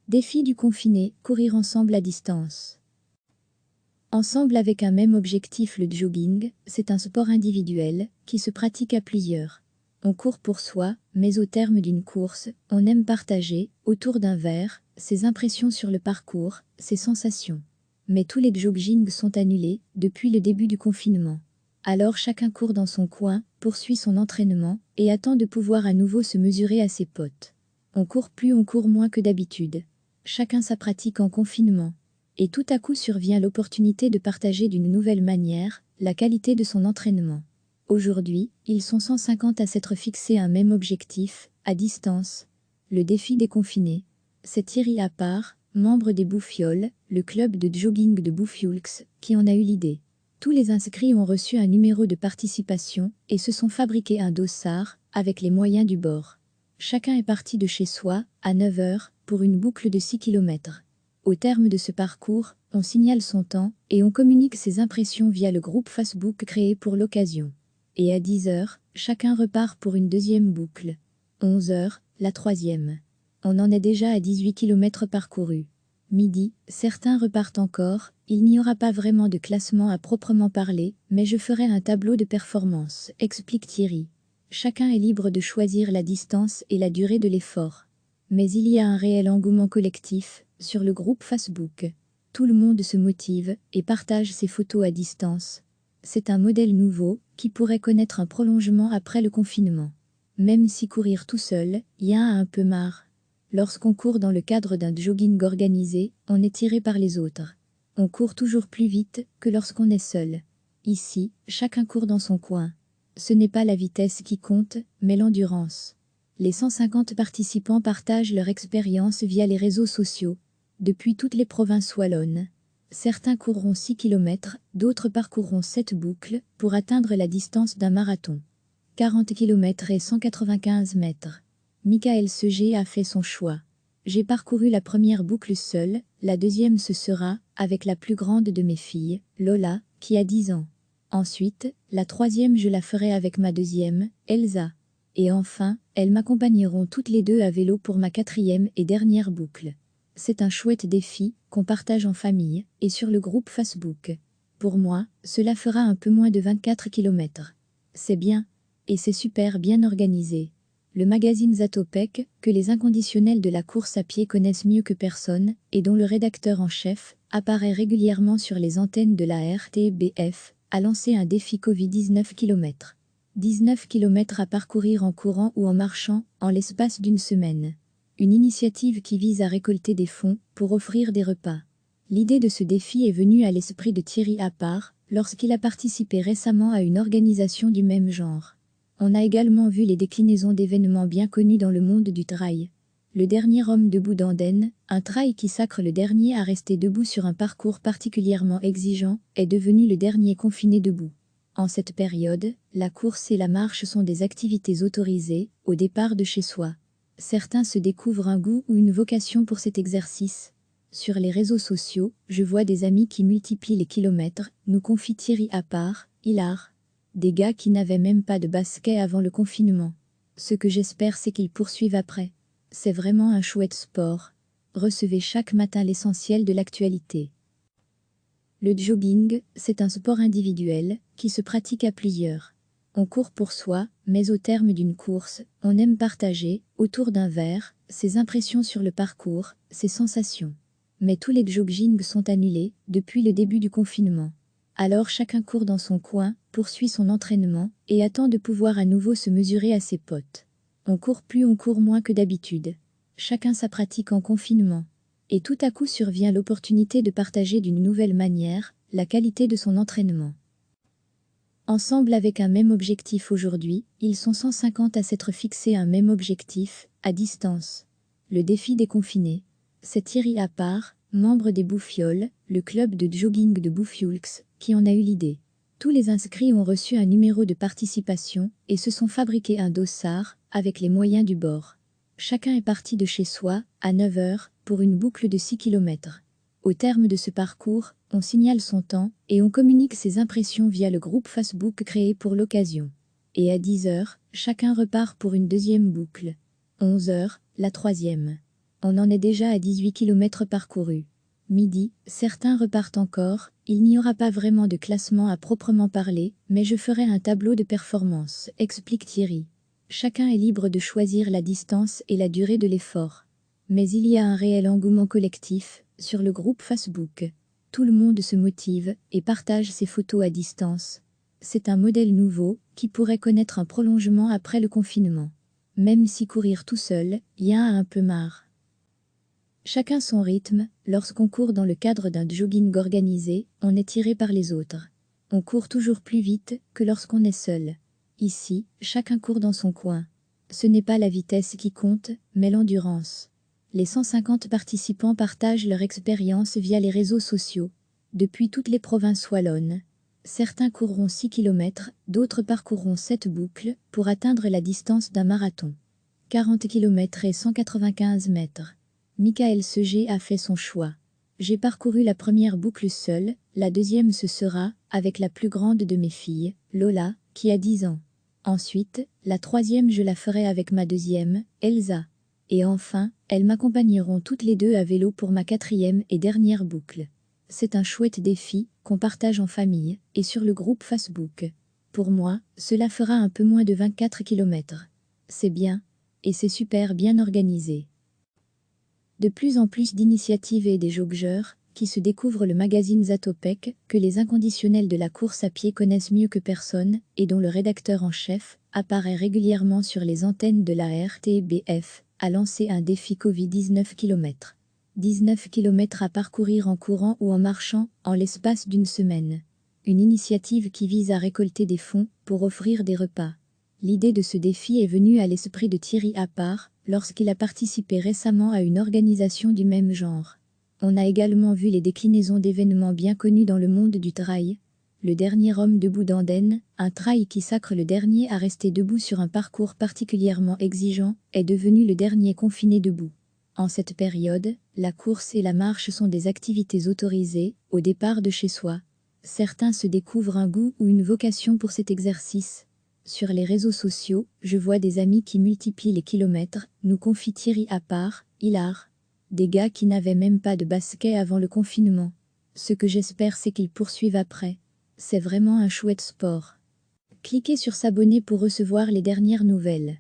Défi du confiné, courir ensemble à distance. Ensemble avec un même objectif, le jogging, c'est un sport individuel qui se pratique à plusieurs. On court pour soi, mais au terme d'une course, on aime partager, autour d'un verre, ses impressions sur le parcours, ses sensations. Mais tous les joggings sont annulés depuis le début du confinement. Alors chacun court dans son coin, poursuit son entraînement et attend de pouvoir à nouveau se mesurer à ses potes. On court plus, on court moins que d'habitude. Chacun sa pratique en confinement. Et tout à coup survient l'opportunité de partager d'une nouvelle manière la qualité de son entraînement. Aujourd'hui, ils sont 150 à s'être fixé un même objectif, à distance. Le défi des confinés. C'est Thierry Appart, membre des Bouffioles, le club de jogging de Bouffiulx, qui en a eu l'idée. Tous les inscrits ont reçu un numéro de participation et se sont fabriqués un dossard avec les moyens du bord. Chacun est parti de chez soi, à 9 h, pour une boucle de 6 km. Au terme de ce parcours, on signale son temps et on communique ses impressions via le groupe Facebook créé pour l'occasion. Et à 10 h, chacun repart pour une deuxième boucle. 11 h, la troisième. On en est déjà à 18 km parcourus. Midi, certains repartent encore, il n'y aura pas vraiment de classement à proprement parler, mais je ferai un tableau de performance, explique Thierry. Chacun est libre de choisir la distance et la durée de l'effort. Mais il y a un réel engouement collectif sur le groupe Facebook. Tout le monde se motive et partage ses photos à distance. C'est un modèle nouveau qui pourrait connaître un prolongement après le confinement. Même si courir tout seul, y a un peu marre. Lorsqu'on court dans le cadre d'un jogging organisé, on est tiré par les autres. On court toujours plus vite que lorsqu'on est seul. Ici, chacun court dans son coin. Ce n'est pas la vitesse qui compte, mais l'endurance. Les 150 participants partagent leur expérience via les réseaux sociaux, depuis toutes les provinces wallonnes. Certains courront 6 km, d'autres parcourront 7 boucles pour atteindre la distance d'un marathon. 40 km et 195 mètres. Michael Segé a fait son choix. J'ai parcouru la première boucle seule, la deuxième ce sera, avec la plus grande de mes filles, Lola, qui a 10 ans. Ensuite, la troisième je la ferai avec ma deuxième, Elsa. Et enfin, elles m'accompagneront toutes les deux à vélo pour ma quatrième et dernière boucle. C'est un chouette défi qu'on partage en famille et sur le groupe Facebook. Pour moi, cela fera un peu moins de 24 km. C'est bien. Et c'est super bien organisé. Le magazine Zatopek, que les inconditionnels de la course à pied connaissent mieux que personne, et dont le rédacteur en chef apparaît régulièrement sur les antennes de la RTBF, a lancé un défi Covid-19 km. 19 km à parcourir en courant ou en marchant, en l'espace d'une semaine. Une initiative qui vise à récolter des fonds pour offrir des repas. L'idée de ce défi est venue à l'esprit de Thierry Appart, lorsqu'il a participé récemment à une organisation du même genre. On a également vu les déclinaisons d'événements bien connus dans le monde du trail. Le dernier homme debout d'Andenne, un trail qui sacre le dernier à rester debout sur un parcours particulièrement exigeant, est devenu le dernier confiné debout. En cette période, la course et la marche sont des activités autorisées, au départ de chez soi. Certains se découvrent un goût ou une vocation pour cet exercice. Sur les réseaux sociaux, je vois des amis qui multiplient les kilomètres, nous confie Thierry Appart, hilar. Des gars qui n'avaient même pas de basket avant le confinement. Ce que j'espère c'est qu'ils poursuivent après. C'est vraiment un chouette sport. Recevez chaque matin l'essentiel de l'actualité. Le jogging, c'est un sport individuel qui se pratique à plusieurs. On court pour soi, mais au terme d'une course, on aime partager, autour d'un verre, ses impressions sur le parcours, ses sensations. Mais tous les joggings sont annulés depuis le début du confinement. Alors chacun court dans son coin, poursuit son entraînement et attend de pouvoir à nouveau se mesurer à ses potes. On court plus, on court moins que d'habitude. Chacun sa pratique en confinement. Et tout à coup survient l'opportunité de partager d'une nouvelle manière la qualité de son entraînement. Ensemble avec un même objectif aujourd'hui, ils sont 150 à s'être fixé un même objectif, à distance. Le défi des confinés. C'est Thierry Appart, membre des Bouffioles, le club de jogging de Bouffiulx, qui en a eu l'idée. Tous les inscrits ont reçu un numéro de participation et se sont fabriqués un dossard avec les moyens du bord. Chacun est parti de chez soi, à 9 h, pour une boucle de 6 km. Au terme de ce parcours, on signale son temps et on communique ses impressions via le groupe Facebook créé pour l'occasion. Et à 10 h, chacun repart pour une deuxième boucle. 11 h, la troisième. On en est déjà à 18 km parcourus. Midi, certains repartent encore, il n'y aura pas vraiment de classement à proprement parler, mais je ferai un tableau de performance, explique Thierry. Chacun est libre de choisir la distance et la durée de l'effort. Mais il y a un réel engouement collectif, sur le groupe Facebook. Tout le monde se motive et partage ses photos à distance. C'est un modèle nouveau, qui pourrait connaître un prolongement après le confinement. Même si courir tout seul, y a un peu marre. Chacun son rythme, lorsqu'on court dans le cadre d'un jogging organisé, on est tiré par les autres. On court toujours plus vite que lorsqu'on est seul. Ici, chacun court dans son coin. Ce n'est pas la vitesse qui compte, mais l'endurance. Les 150 participants partagent leur expérience via les réseaux sociaux. Depuis toutes les provinces wallonnes. Certains courront 6 km, d'autres parcourront 7 boucles, pour atteindre la distance d'un marathon. 40 km et 195 mètres. Michael Seger a fait son choix. J'ai parcouru la première boucle seule, la deuxième ce sera, avec la plus grande de mes filles, Lola, qui a 10 ans. Ensuite, la troisième je la ferai avec ma deuxième, Elsa. Et enfin, elles m'accompagneront toutes les deux à vélo pour ma quatrième et dernière boucle. C'est un chouette défi, qu'on partage en famille, et sur le groupe Facebook. Pour moi, cela fera un peu moins de 24 km. C'est bien, et c'est super bien organisé. De plus en plus d'initiatives et des joggeurs, qui se découvrent le magazine Zatopek, que les inconditionnels de la course à pied connaissent mieux que personne, et dont le rédacteur en chef apparaît régulièrement sur les antennes de la RTBF, a lancé un défi Covid-19 km. 19 km à parcourir en courant ou en marchant, en l'espace d'une semaine. Une initiative qui vise à récolter des fonds pour offrir des repas. L'idée de ce défi est venue à l'esprit de Thierry Appart, lorsqu'il a participé récemment à une organisation du même genre. On a également vu les déclinaisons d'événements bien connus dans le monde du trail. Le dernier homme debout d'Andenne, un trail qui sacre le dernier à rester debout sur un parcours particulièrement exigeant, est devenu le dernier confiné debout. En cette période, la course et la marche sont des activités autorisées, au départ de chez soi. Certains se découvrent un goût ou une vocation pour cet exercice. Sur les réseaux sociaux, je vois des amis qui multiplient les kilomètres, nous confie Thierry Appart, hilar. Des gars qui n'avaient même pas de basket avant le confinement. Ce que j'espère c'est qu'ils poursuivent après. C'est vraiment un chouette sport. Cliquez sur s'abonner pour recevoir les dernières nouvelles.